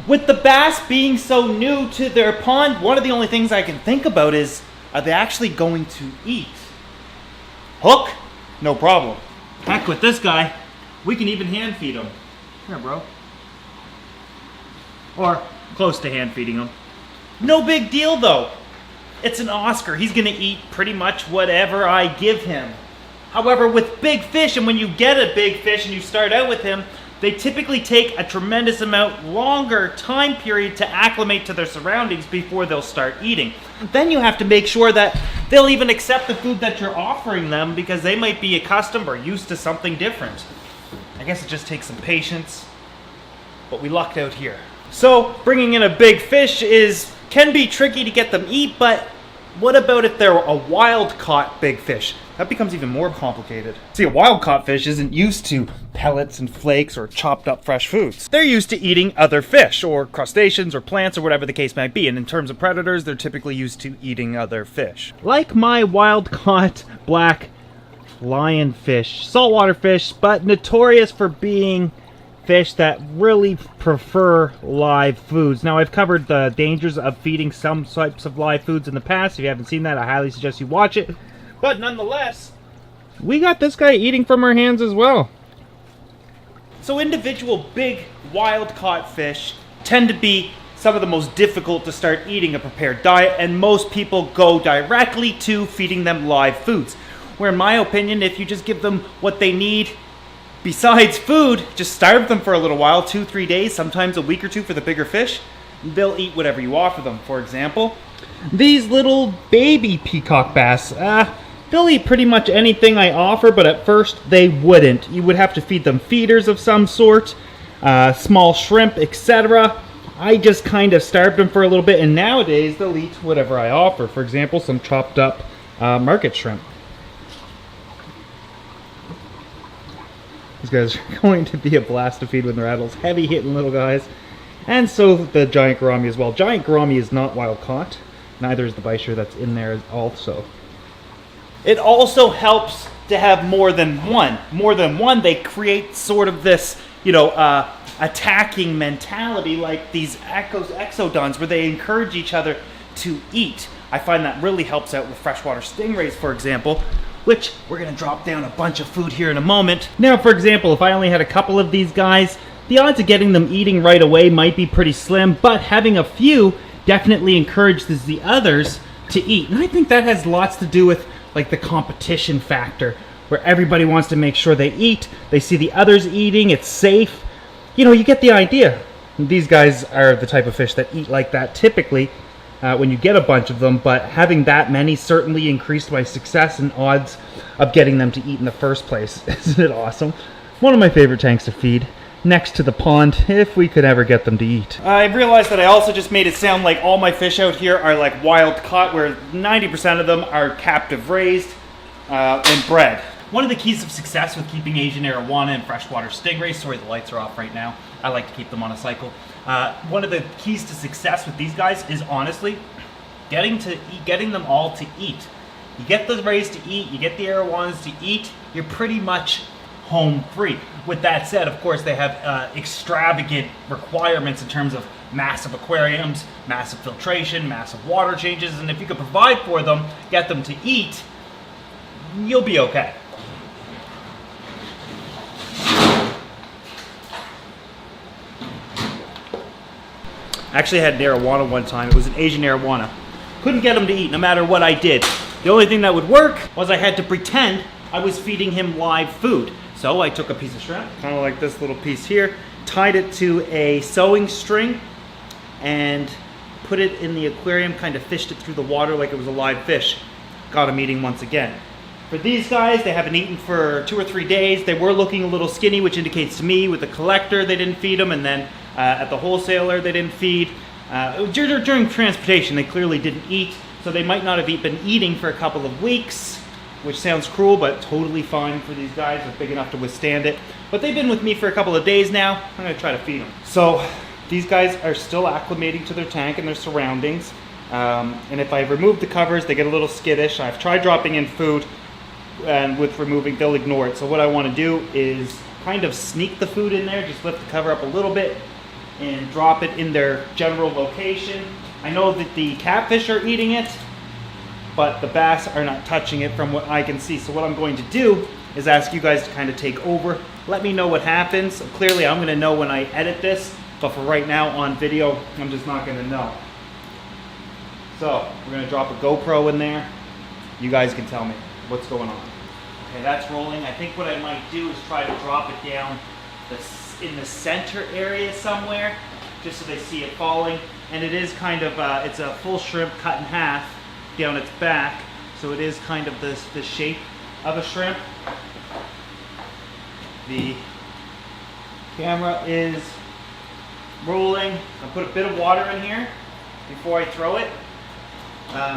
With the bass being so new to their pond, one of the only things I can think about is, are they actually going to eat? Hook? No problem. Heck with this guy. We can even hand feed him. Here, bro. Or close to hand feeding him. No big deal though. It's an Oscar. He's gonna eat pretty much whatever I give him. However, with big fish, and when you get a big fish and you start out with him, they typically take a tremendous amount longer time period to acclimate to their surroundings before they'll start eating. Then you have to make sure that they'll even accept the food that you're offering them because they might be accustomed or used to something different. I guess it just takes some patience, but we lucked out here. So bringing in a big fish can be tricky to get them eat, but what about if they're a wild caught big fish? That becomes even more complicated. See, a wild caught fish isn't used to pellets and flakes or chopped up fresh foods. They're used to eating other fish or crustaceans or plants or whatever the case might be. And in terms of predators, they're typically used to eating other fish. Like my wild caught black lionfish, saltwater fish, but notorious for being fish that really prefer live foods. Now, I've covered the dangers of feeding some types of live foods in the past. If you haven't seen that, I highly suggest you watch it. But nonetheless, we got this guy eating from our hands as well. So individual big wild-caught fish tend to be some of the most difficult to start eating a prepared diet, and most people go directly to feeding them live foods. Where in my opinion, if you just give them what they need, besides food, just starve them for a little while, 2-3 days, sometimes a week or two for the bigger fish, they'll eat whatever you offer them. For example, these little baby peacock bass, they'll eat pretty much anything I offer, but at first they wouldn't. You would have to feed them feeders of some sort, small shrimp, etc. I just kind of starved them for a little bit, and nowadays they'll eat whatever I offer. For example, some chopped up market shrimp. These guys are going to be a blast to feed when they're adults. Heavy hitting little guys. And so the giant gourami as well. Giant gourami is not wild caught. Neither is the bisher that's in there also. It also helps to have more than one. More than one, they create sort of this, attacking mentality like these exodons where they encourage each other to eat. I find that really helps out with freshwater stingrays, for example, which we're going to drop down a bunch of food here in a moment. Now, for example, if I only had a couple of these guys, the odds of getting them eating right away might be pretty slim, but having a few definitely encourages the others to eat. And I think that has lots to do with like the competition factor, where everybody wants to make sure they eat, they see the others eating, it's safe. You get the idea. These guys are the type of fish that eat like that typically when you get a bunch of them, but having that many certainly increased my success and odds of getting them to eat in the first place. Isn't it awesome? One of my favorite tanks to feed, next to the pond, if we could ever get them to eat. I realized that I also just made it sound like all my fish out here are like wild caught, where 90% of them are captive raised and bred. One of the keys of success with keeping Asian arowana and freshwater stingrays, sorry the lights are off right now, I like to keep them on a cycle. One of the keys to success with these guys is honestly getting them all to eat. You get the rays to eat, you get the arowanas to eat, you're pretty much home free. With that said, of course, they have extravagant requirements in terms of massive aquariums, massive filtration, massive water changes, and if you could provide for them, get them to eat, you'll be okay. I actually had an arowana one time. It was an Asian arowana. Couldn't get him to eat no matter what I did. The only thing that would work was I had to pretend I was feeding him live food. So I took a piece of shrimp, kind of like this little piece here, tied it to a sewing string, and put it in the aquarium, kind of fished it through the water like it was a live fish. Got him eating once again. For these guys, they haven't eaten for 2 or 3 days. They were looking a little skinny, which indicates to me with the collector they didn't feed them, and then at the wholesaler they didn't feed. During transportation they clearly didn't eat, so they might not have been eating for a couple of weeks, which sounds cruel, but totally fine for these guys. They're big enough to withstand it. But they've been with me for a couple of days now. I'm gonna try to feed them. So these guys are still acclimating to their tank and their surroundings. And if I remove the covers, they get a little skittish. I've tried dropping in food, and with removing, they'll ignore it. So what I wanna do is kind of sneak the food in there, just lift the cover up a little bit, and drop it in their general location. I know that the catfish are eating it, but the bass are not touching it from what I can see. So what I'm going to do is ask you guys to kind of take over. Let me know what happens. So clearly I'm gonna know when I edit this, but for right now on video, I'm just not gonna know. So we're gonna drop a GoPro in there. You guys can tell me what's going on. Okay, that's rolling. I think what I might do is try to drop it down in the center area somewhere, just so they see it falling. And it is kind of, it's a full shrimp cut in half down its back. So it is kind of the shape of a shrimp. The camera is rolling. I'll put a bit of water in here before I throw it.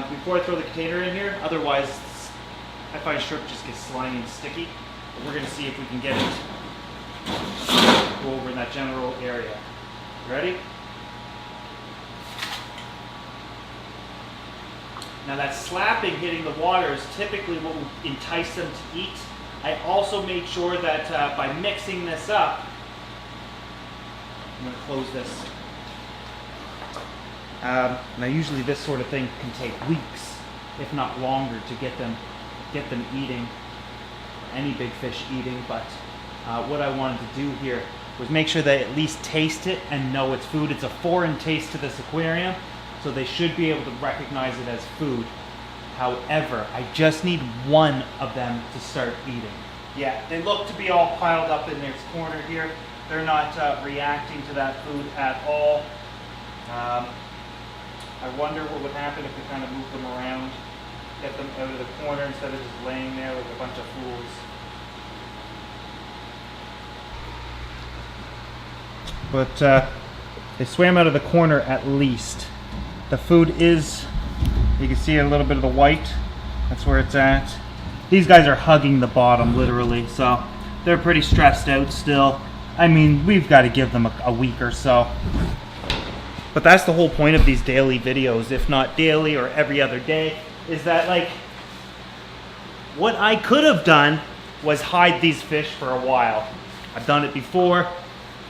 Before I throw the container in here. Otherwise, I find shrimp just gets slimy and sticky. But we're gonna see if we can get it go over in that general area. Ready? Now that slapping hitting the water is typically what will entice them to eat. I also made sure that by mixing this up, I'm going to close this. Now usually this sort of thing can take weeks, if not longer, to get them eating, any big fish eating, but what I wanted to do here was make sure they at least taste it and know it's food. It's a foreign taste to this aquarium, so they should be able to recognize it as food. However, I just need one of them to start eating. Yeah, they look to be all piled up in this corner here. They're not reacting to that food at all. I wonder what would happen if we kind of move them around, get them out of the corner instead of just laying there like a bunch of fools. But they swam out of the corner at least. The food is, you can see a little bit of the white. That's where it's at. These guys are hugging the bottom, literally, so they're pretty stressed out still. I mean, we've got to give them a week or so. But that's the whole point of these daily videos, if not daily or every other day, is that, like, what I could have done was hide these fish for a while. I've done it before.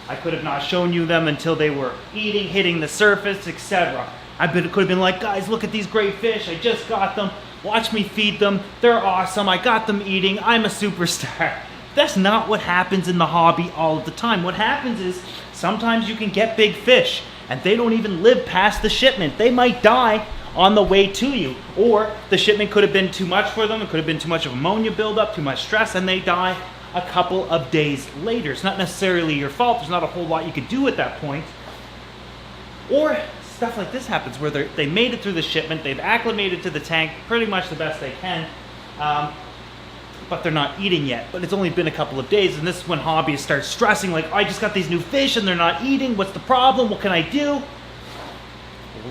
I could have not shown you them until they were eating, hitting the surface, etc. I could have been like, guys, look at these great fish. I just got them. Watch me feed them. They're awesome. I got them eating. I'm a superstar. That's not what happens in the hobby all of the time. What happens is sometimes you can get big fish and they don't even live past the shipment. They might die on the way to you, or the shipment could have been too much for them. It could have been too much of ammonia buildup, too much stress, and they die a couple of days later. It's not necessarily your fault. There's not a whole lot you could do at that point. Or stuff like this happens where they made it through the shipment, they've acclimated to the tank pretty much the best they can, but they're not eating yet. But it's only been a couple of days, and this is when hobbyists start stressing, like, I just got these new fish and they're not eating. What's the problem? What can I do?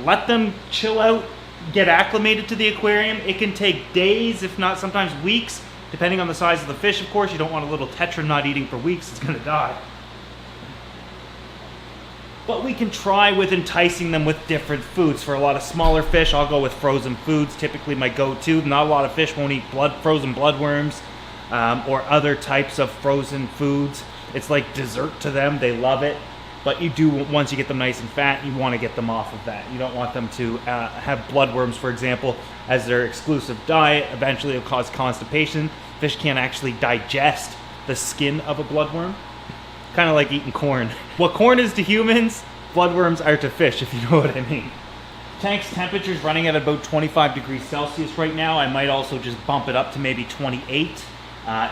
Let them chill out, get acclimated to the aquarium. It can take days, if not sometimes weeks, depending on the size of the fish, of course. You don't want a little tetra not eating for weeks. It's going to die. But we can try with enticing them with different foods. For a lot of smaller fish, I'll go with frozen foods, typically my go-to. Not a lot of fish won't eat frozen bloodworms or other types of frozen foods. It's like dessert to them. They love it. But you do, once you get them nice and fat, you want to get them off of that. You don't want them to have bloodworms, for example, as their exclusive diet. Eventually it'll cause constipation. Fish can't actually digest the skin of a bloodworm. Kind of like eating corn. What corn is to humans, bloodworms are to fish, if you know what I mean. Tank's temperature is running at about 25 degrees Celsius right now. I might also just bump it up to maybe 28.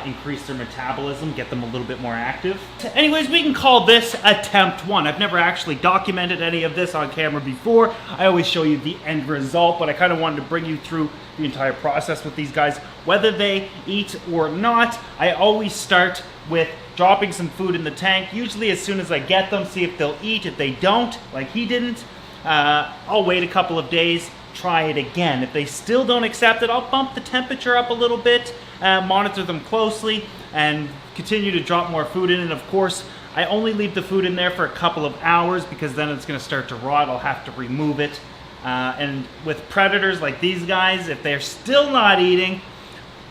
Increase their metabolism, get them a little bit more active. Anyways, we can call this attempt one. I've never actually documented any of this on camera before. I always show you the end result, but I kind of wanted to bring you through the entire process with these guys. Whether they eat or not, I always start with dropping some food in the tank, usually as soon as I get them, see if they'll eat. If they don't, like he didn't, I'll wait a couple of days, try it again. If they still don't accept it, I'll bump the temperature up a little bit, monitor them closely, and continue to drop more food in. And of course, I only leave the food in there for a couple of hours because then it's going to start to rot. I'll have to remove it. And with predators like these guys, if they're still not eating,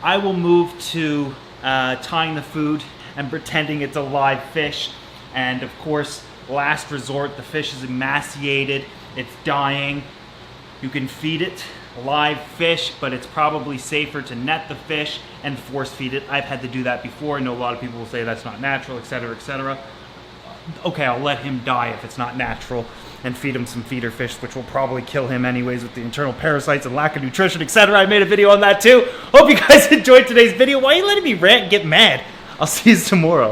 I will move to tying the food and pretending it's a live fish. And of course, last resort. The fish is emaciated, it's dying. You can feed it live fish, but it's probably safer to net the fish and force feed it. I've had to do that before. I know a lot of people will say that's not natural, etc., etc. Okay, I'll let him die if it's not natural and feed him some feeder fish, which will probably kill him anyways with the internal parasites and lack of nutrition, etc. I made a video on that too. Hope you guys enjoyed today's video. Why are you letting me rant and get mad? I'll see you tomorrow.